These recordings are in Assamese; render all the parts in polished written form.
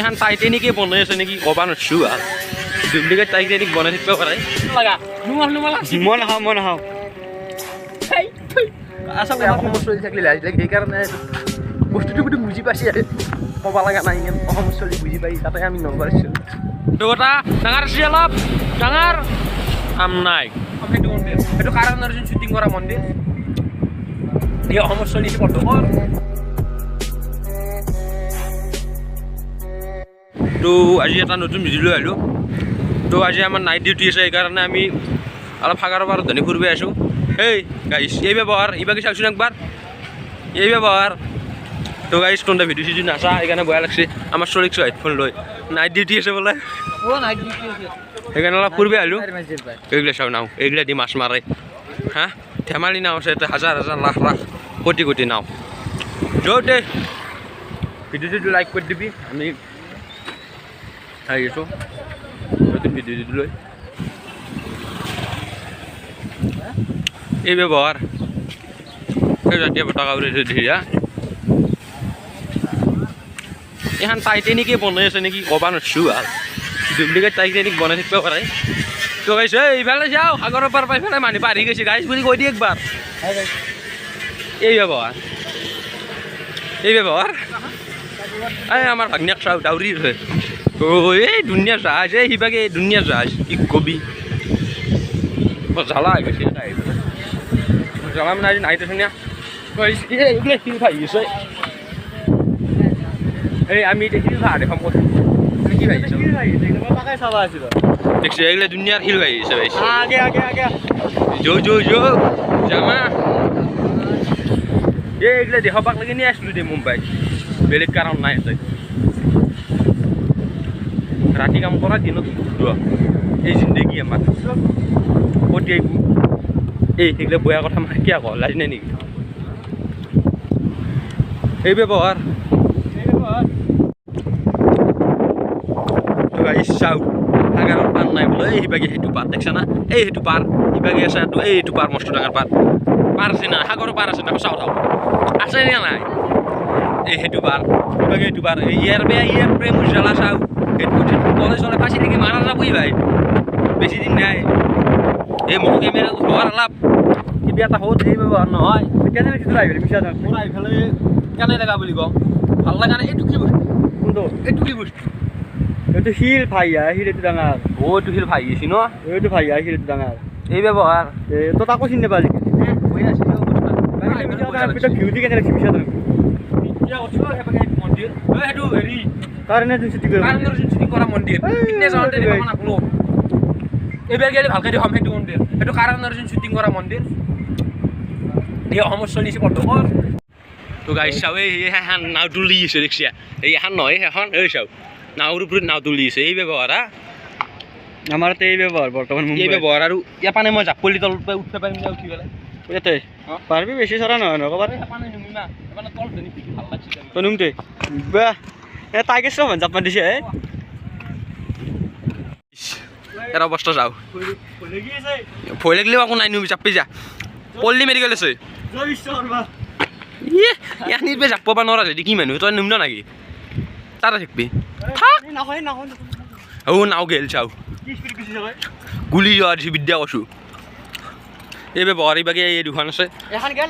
এখন টাইটেনিকে বনাই আছে নেকি ক'বা নোৱাৰিছোঁ আৰু ডুপ্লিকেট টাইটেনিক বনাই থাকিব পাৰে মই নাখাওঁ আচলতে অসমত চলি থাকিলে লাজ লাগে সেইকাৰণে বস্তুটো গোটেই বুজি পাইছে আৰু ক'ব লগা নাই অসমত চলি বুজি পাই তাতে আমি নগৰিছোঁ তো এটা ডাঙৰ আছে অলপ ডাঙৰ আম নাই সেইটো মন্দিৰ সেইটো কাৰণ অৰ্জুন শ্বুটিং কৰা মন্দিৰ এই অসমত চলিছে বৰ্তমান তো আজি এটা নতুন ভিডিঅ' লৈ আহিলোঁ তো আজি আমাৰ নাইট ডিউটি আছে সেইকাৰণে আমি অলপ সাগৰৰ পাৰত ধনী ফুৰিব আছোঁ এই গাইছ এই ব্যৱহাৰ এইবাকে চাওকচোন একবাৰ এই ব্যৱহাৰ তো গাইছ কোনটা ভিডিঅ' চিডিঅ' নাচা সেইকাৰণে বেয়া লাগছে আমাৰ চলিকছোঁ হেডফোন লৈ নাইট ডিউটি আছে বোলে সেইকাৰণে অলপ ফুৰিব আহিলোঁ এইগিলা চাওঁ নাও এইগিলা দি মাছ মাৰে হা ধেমালি নাও আছে ইয়াতে হাজাৰ হাজাৰ লাখ লাখ কোটি কোটি নাও য'তে ভিডিঅ'টো লাইক কৰি দিবি আমি আহি আছোঁ নতুন ভিডিঅ'টো লৈ এই ব্যৱহাৰ সেই জাতীয় পতাকা উৰাইছে ধীৰা এখন টাইটেনিকে বনাই আছে নেকি ক'বা নোৱাৰিছোঁ আৰু ডুপ্লিকেট টাইটেনিক বনাই থাকিব পাৰে তো গাইছে এইফালে যাওঁ সাগৰৰ পাৰ পাই পেলাই মানুহ পাৰি গৈছে গাইছ বুলি কৈ দিয়ে একবাৰ এই ব্যৱহাৰ এই আমাৰ ভাগ্নিয়াক চাওঁ ডাউৰি আছে এই ধুনীয়া জাহাজ এই সিভাগে ধুনীয়া জাহাজ কি কবি জ্বালা হৈ গৈছে জ্বালা মানে আজি নাইট আছে না এইগুলো শিল ভাই আছে এই আমি এতিয়া শিল ভাড়া দেখাম ক'ত কি ভাই দেখছি এইগুলো দুনিয়ার শিল ভাই আছে ভাই জো জামা এইগুলো দেখাবাক লাগি নিয়ে আসলো দে মুম্বাই বেলেগ কাৰণ নাই আছে ৰাতি কাম কৰা দিনত এই জিন্দগী আমাৰ ক'ত এই সেইগিলা বেয়া কথা মানে কিয় কওঁ লাজ নাই নেকি এই ব্যৱহাৰ চাওঁ সাগৰৰ পাৰ নাই বোলে এই সিভাগে সেইটো পাৰ দেখছা না এই সেইটো পাৰ সিভাগে আছে এইটো পাৰ মস্ত ডাঙৰ পাৰ আছে না সাগৰৰ পাৰ আছে না চাওঁ আছে নে নাই এই সেইটো পাৰ সিভাগে সেইটো পাৰ ইয়াৰ প্ৰেম জ্বালা চাওঁ সেইটো কলেজ চলে ফাঁচি নেকি মাৰা যাবই ভাই বেছি দিন নাই এই মোৰ কেমেৰা হোৱাৰ অলপ কিবা এটা হ'ল এই ব্যৱহাৰ নহয় কেনে কেনে লগা বুলি কওঁ ভাল লগা নাই এইটো কি বস্তু কোনটো এইটো কি বস্তু এইটো শিল ভাইয়া শিল এইটো ডাঙৰ এইটো শিল ভাই গৈছি ন এইটো ভাইয়া শিল এইটো ডাঙৰ এই ব্যৱহাৰ তো তাকো চিনি নাপাওঁ ভিউ দি কেনে লাগিছে মিছা সেইটো হেৰি কাৰণে শ্বুটিং কৰা মন্দিৰ এইবাৰ গেলে ভালকৈ দেখাম সেইটো মন্দিৰ সেইটো কাৰণ অৰ্জুন শ্বুটিং কৰা মন্দিৰ এই অসমত চলিছে বৰ্তমান তো গাইছ চাওঁ এই এখন নাও তুলি আছে দেখিছা এই এখন নহয় সেইখন এই চাওঁ নাওৰ ওপৰত নাও তুলি আছে এই ব্যৱহাৰ আমাৰ এই ব্যৱহাৰ বৰ্তমান এই ব্যৱহাৰ আৰু ইয়াৰ পানে মই জাপলি তলৰ পৰা উঠিব পাৰিম না উঠি পেলাই ইয়াতে পাৰিবি বেছি চৰা নহয় নক'বা তই নুমতে বাহ এ তাইকে চব জাপ দিছে এর অবস্থা যাও ভয় লাগলেও আকৌ নাই নুবি চাপি যা পল্লী মেডিকেল আছে ইয়াক নিবে যাব পাব নোৱাৰা যদি কি মানুহ তই নুম নাকি তাতে থাকবি থাক ও নাও গেল চাও গুলি যোৱা দিছে বিদ্যা কৈছোঁ এই ব্যৱহাৰ এইবাগে এই দুখন আছে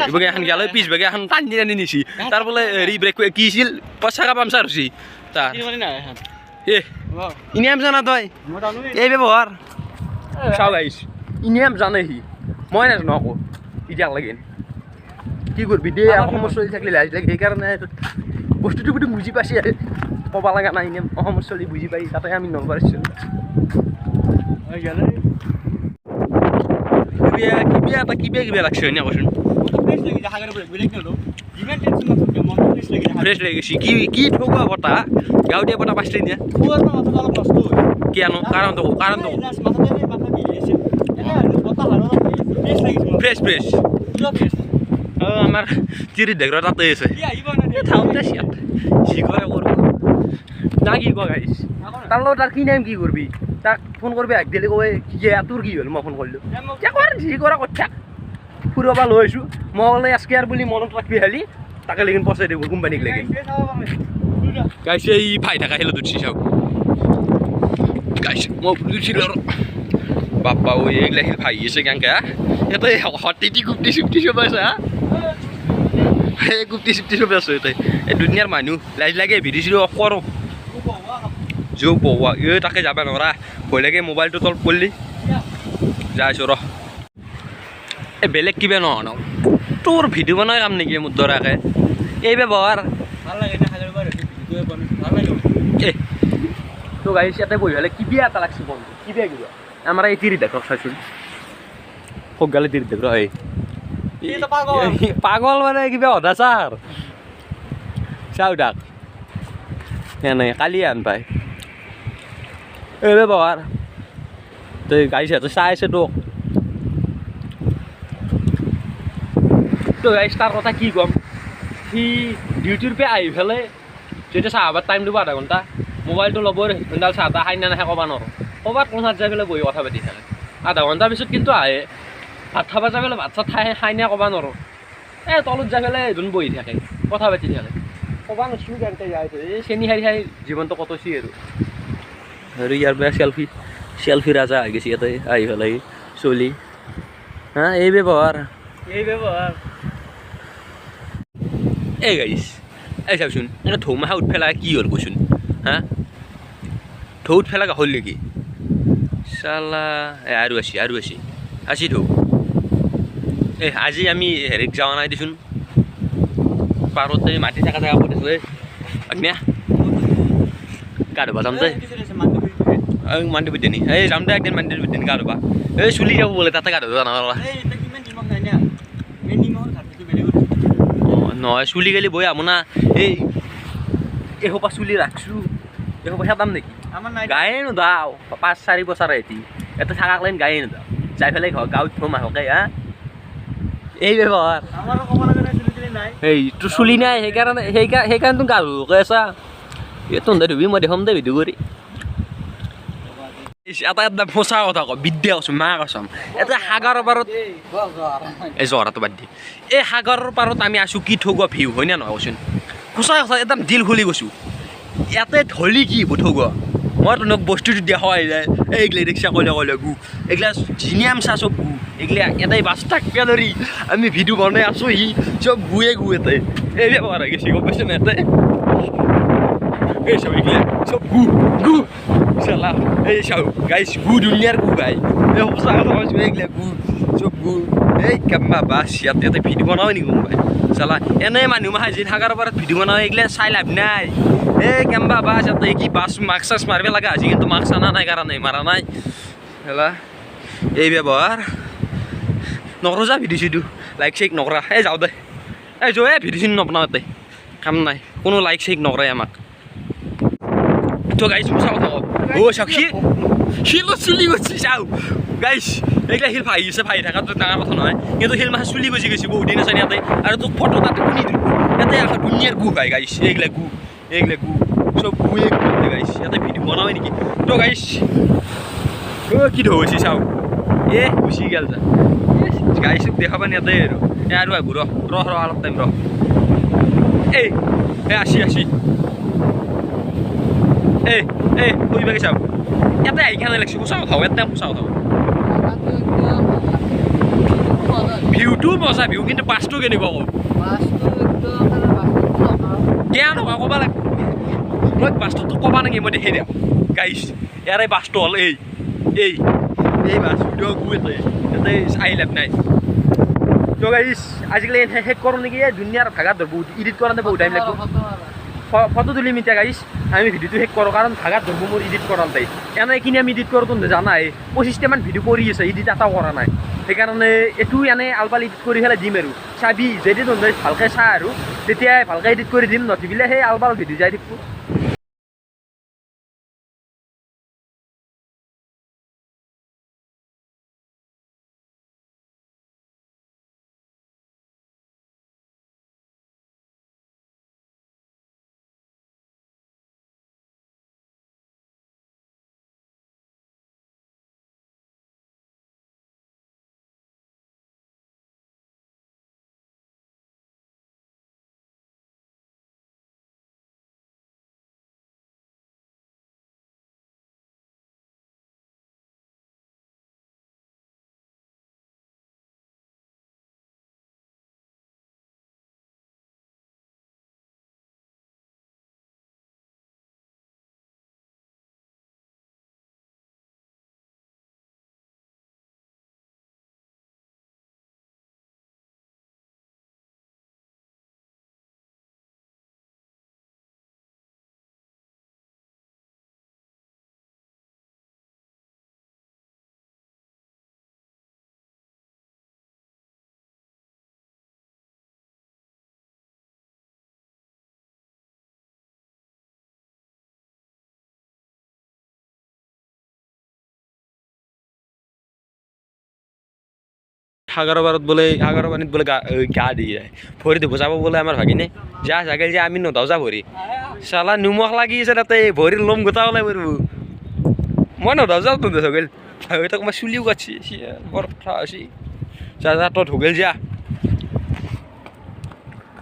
এইবাগে এখন গেলে পিছ বাগে এখন টানি টানি নিছি তাৰ বোলে হেৰি ব্ৰেক কি আছিল পইচা পামচাৰ হৈছে তাৰ ইনিয়াম জানা তই এই ব্যৱহাৰ চাও গাইছ ইনিয়াম জানে সি মই নাজানো আকৌ এতিয়া লাগে কি কৰবি দে অসমত চলি থাকিলে লাজ লাগে সেইকাৰণে বস্তুটো গোটেই বুজি পাইছে আৰু ক'ব লগা নাই ইনিয়াম অসমত চলি বুজি পাই তাতে আমি নগৰিছোঁ কিবা লাগছে হয়নে কচোন ফ্ৰেছ লাগি গৈছে কি ঠগোৱা বতা গাঁৱলীয়া বতা পাইছিলি নে কিয়নো কাৰণটো ফ্ৰেছ আমাৰ তিৰি দেগৰ তাতে আছে থাকোঁতে যি কৰে কৰিব না কি কোৱা গাইছ তাৰ লগত তাৰ কি নাম কি কৰবি তাক ফোন কৰবি আগ দিলে কয় তোৰ কি হ'ল মই ফোন কৰিলোঁ যি কৰা কথা ফুৰাব লৈ আহিছোঁ মই ক'লে এছ কে আৰ বুলি মনত ৰাখবি খালি তাকে লেকিন পইচা দিব কোম্পানীক লেকিন গাইছ এই ভাই থাকা হেলো দুছি চাওক গাইছ মই বুঝিছিল আৰু বাপ্পা ঐ এইগিলা হিল ভাই আছে কেনকা এতে হটিটি গুপ্তি সুপ্তি সব আছে এই গুপ্তি সুপ্তি সব আছে এতে এই দুনিয়াৰ মানুহ লাজ লাগে ভিডিঅ কৰো জো বৱা এই তাকে যাবা নৰা ভয় লাগে মোবাইলটো তল পড়লি যাইছো ৰ এই বেলেগ কিবা ন তোৰ ভিডিঅ' বনাই কাম নেকি মোৰ দৰাকে এই ব্যৱহাৰ ভাল লাগে না হাজাৰ বাৰ ভিডিঅ' বনাই ভাল লাগে তো গাইছ ইয়াতে বহি হলে কিবা এটা লাগছে বন্ধু কিবা কিবা আমাৰ এই তিৰি দেখক চাইছোন হোক গালে তিৰি দেখ এই পাগল মানে কিবা অধা ছাৰ চাও ডাক এনে কালি আন পাই এই ব্যৱহাৰ তই গাইছ তো চাই আছে তোক তো গাইছ তাৰ কথা কি ক'ম সি ডিউটিৰ পৰা আহি পেলাই যেতিয়া চাহ খাবার টাইম দিব আধা ঘণ্টা মোবাইলটো ল'ব হেডফোনডাল চাহ তাহ খাই নাহে ক'ব নোৱাৰোঁ ক'ৰবাত কোনহাত যাই পেলাই বহি কথা পাতি থাকে আধা ঘণ্টাৰ পিছত কিন্তু আহে ভাত খাব যাই পেলাই ভাত চাত খাই নাহে ক'ব নোৱাৰোঁ এই তলত যাই পেলাই এজন বহি থাকে কথা পাতি থাকে ক'ব নোৱাৰিছোঁ কেনেকৈ যায় এই চেনি খাই খাই জীৱনটো কটাইছি আৰু ইয়াৰ পৰা চেল্ফি ৰাজা আহি গৈছে ইয়াতে আহি পেলাই চলি হা এই ব্যৱহাৰ এই গাইছ এই চাওচোন এনে ঢৌ মাখা উঠ পেলাই কি হ'ল কচোন হা ঢৌ উঠ পেলাই হ'ল নেকি চালা আৰু আছি ঢৌ এই আজি আমি হেৰিত যোৱা নাই দেচোন পাৰতে মাটি থকা জেগা পৰিছোঁ এই আগ্নিয়া গা ধুবা যাম দে মান্দি বুদ্ধি এই যাম দে একদিন মান্দিৰ বুদ্ধি গা ধুবা এই চুলি যাব বোলে তাতে গা ধুবা নহয় নহয় চুলি গেলি বৈ আহো না এই এসোপা চুলি ৰাখছোঁ এসোপা খেদাম নেকি গায়ে নোদাও 5-4 বছৰ এটি এটা থাকাক লাইন গায়ে নোদাও যাই পেলাই গাঁৱত থ'ম আহকে হা এই ব্যৱহাৰ এই তোৰ চুলি নাই সেইকাৰণে তোৰ গা ধুকৈ আছা এই তহঁতে ধুবি মই দেখুৱাম দে ভিডিঅ' কৰি এটা একদম সঁচা কথা কওঁ বিদ্যা কৈছোঁ মা কৈছাম এটা সাগৰৰ পাৰত এই জহৰাটো বাদ দি এই সাগৰৰ পাৰত আমি আছোঁ কি ঠগোৱা ভিউ হয়নে নহয় কচোন সঁচা কথা একদম দিল খুলি কৈছোঁ ইয়াতে ধলি কি ঠগোৱা মই তোক বস্তুটো দেখা হৈ যায় এইগিলা ৰিক্সা ক'লে গু এইগিলা জিনিয়াম চা চব গু এইগিলা এটাই 5 টাকা ধৰি আমি ভিডিঅ' বনাই আছোঁ সি চব গুৱে ইয়াতে এই ব্যৱহাৰ হৈ গৈছে গম পাইছে না ইয়াতে এই সব এইগিলা সব গু চালা এই চাও গাইছ গু দুনিয়াৰ গু গাই এই সঁচা কথা কৈছোঁ এইগিলা গু চব গু এই কেম্বা বাছ ইয়াতে ভিডিঅ' বনাও নেকি গম পাই চালা এনেই মানুহ মাহে যি থাকাৰ ওপৰত ভিডিঅ' বনাও এইগিলা চাই লাভ নাই এই কেম্বা বাছ ইয়াতে কি বাছ মাস্ক চাস্ক মাৰিব লগা হৈছে কিন্তু মাস্ক আনা নাই কাৰণে মাৰা নাই চালা এই ব্যৱহাৰ নকৰোঁ যা ভিডিঅ' চিডিঅ' লাইক চাইক নকৰা এই যাওঁ দে এই যো এই ভিডিঅ' চিডিঅ' নবনাওঁ ইয়াতে কাম নাই কোনো লাইক চাইক নকৰাই আমাক তো গাইছ সঁচা কথা কওঁ অ' চাওক শিলত চুলি গৈছে চাওঁ গাইছ এইগিলা শিল ভাই আছে ভাই থকাটো ডাঙৰ কথা নহয় কিন্তু শিল মাছ চুলি গুচি গৈছে বহুত দিন আছে ইয়াতে আৰু তোক ফটো তাতে শুনি দিলোঁ ইয়াতে আকৌ ধুনীয়াৰ গু ভাই গাইছ এইগিলা গু চব গুৱে গু গাইছ ইয়াতে ভিডিঅ' বনাওঁই নেকি তো গাইছ অ' কি ঢৌ হৈছে চাওঁ এ গুচি গেল যা গাইছক দেখাবা ইয়াতে আৰু আহিব ৰ অলপ টাইম এই আসি এই কইবাকে চাওঁ ইয়াতে আহি কেনে লাগছে সঁচা কথা একদম সঁচা কথা ভিউটো মজা ভিউ কিন্তু বাছটো কেনেকুৱা কওঁ কেয়া নকওঁ ক'ব লাগে মই বাছটো ক'বা নেকি মই দেখি দিওঁ গাইছ ইয়াৰে বাছটো হ'ল এই বাছ ভিডিঅ' গু ইয়াতে চাই লাভ নাই তো গাইছ আজিকালি শেষ কৰোঁ নেকি এই দুনিয়াৰ ভাগাত বহুত এডিট কৰাতে বহুত টাইম লাগিব ফটো তুলিম এতিয়া গাইছ আমি ভিডিঅ'টো শেষ কৰোঁ কাৰণ ভাগাত ধৰিব মোৰ এডিট কৰাতে এনেই কিনি আমি এডিট কৰোঁ তুমি জানাই 25টামান ভিডিঅ' কৰি আছে এডিট এটাও কৰা নাই সেইকাৰণে এইটো এনেই আলবাল এডিট কৰি পেলাই দিম আৰু চাবি যদি তহঁতে ভালকৈ চা আৰু তেতিয়াই ভালকৈ এডিট কৰি দিম নথিবিলে সেই আলবাল ভিডিঅ' যাই থাকিব সাগৰৰ পাৰত বোলে সাগৰৰ পানীত বোলে গা দি যায় ভৰি ধুব যাব বোলে আমাৰ ভাগিনে যা জাগাই যে আমি নদাও যা ভৰি চালা নিমখ লাগি আছে তাতে ভৰিৰ লোম গোটা ওলাই পৰিব মই নদাও যাওঁ তোৰ ধগেল আৰু তাক মই চুলিও কাটছি বৰ কথা হৈছে যা যা তই ধগেল যা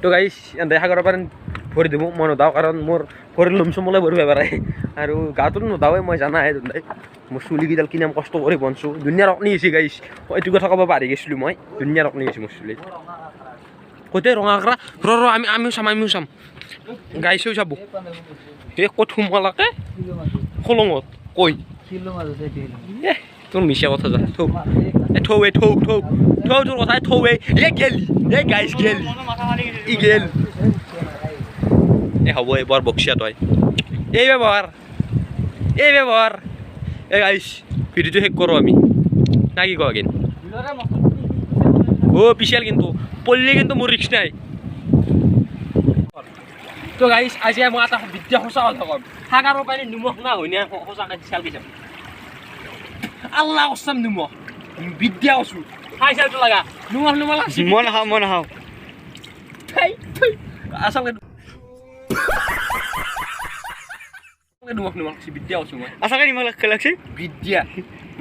তো গাইছ এনে সাগৰৰ পানীত ভৰি দিব মই নদাওঁ কাৰণ মোৰ ভৰিৰ লোম চোম ওলাই পৰিব পাৰে আৰু গাটো নদাওৱে মই জানাই দুটাই মোৰ চুলিকেইডাল কিনাম কষ্ট কৰি বনছোঁ ধুনীয়া ৰকনি হৈছে গাইছ এইটো কথা ক'ব পাহৰি গৈছিলোঁ মই ধুনীয়া ৰকনি হৈছে মোৰ চুলিত ক'তে ৰঙা আখৰা আমিও চাম গাইছেও চাব এই ক'ত সোমালাকে খলঙত কৈ তোৰ মিছা কথা যা থৌ তোৰ কথাই থৌ গেলি গাইছ গেলি ই গেল হ'ব বৰ বক্সিয়া তই এই ব্যৱহাৰ এই গাইছ ভিডিঅ'টো শেষ কৰোঁ আমি না কি কওঁ কিন্তু পিছিয়াল কিন্তু পল্লি কিন্তু মোৰ ৰিক্স নাই তো গাইছ আজি মই এটা বিদ্যা সঁচা কথা ক'ম সাগৰৰ পানী নিমখ না হয় না সঁচাকৈ চাল কি চাম আল্লাহ কছাম নিমখ বিদ্যা কৈছোঁ খাই চালটো লাগা নিমখ লাগছি মই নাখাওঁ আচলতে নিমখ লাগছি বিদ্যা কৈছোঁ মই আচাকে নিমখ লাগছি বিদ্যা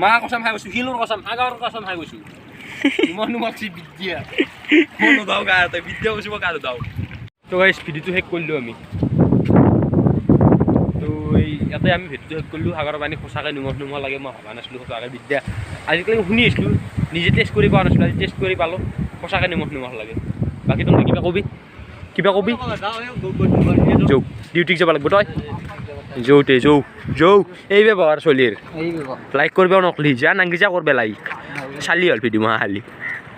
মা কছাম খাই গৈছোঁ শিলৰ কছাম সাগৰৰ কছাম খাই গৈছোঁ নিমখ লাগছি বিদ্যা মই নদাওঁ গা এটা বিদ্যা কৈছোঁ মই গা নদাওঁ তো গাইছ ভিডিঅ'টো শেষ কৰিলোঁ আমি তো ইয়াতে আমি ভিডিঅ'টো শেষ কৰিলোঁ সাগৰৰ পানী সঁচাকৈ নিমখ লাগে মই ভবা নাছিলোঁ সঁচাকৈ বিদ্যা আজিকালি শুনি আছিলোঁ নিজে টেষ্ট কৰি পোৱা নাছিলোঁ আজি টেষ্ট কৰি পালোঁ সঁচাকৈ নিমখ লাগে বাকী তই কিবা কবি যৌ ডিউটিক যাব লাগিব তই যৌ এই ব্যৱহাৰ চলিৰ লাইক কৰিব নকলি যা নাংগি যা কৰবে লাইক চালি হ'ল ভিডিঅ' খালি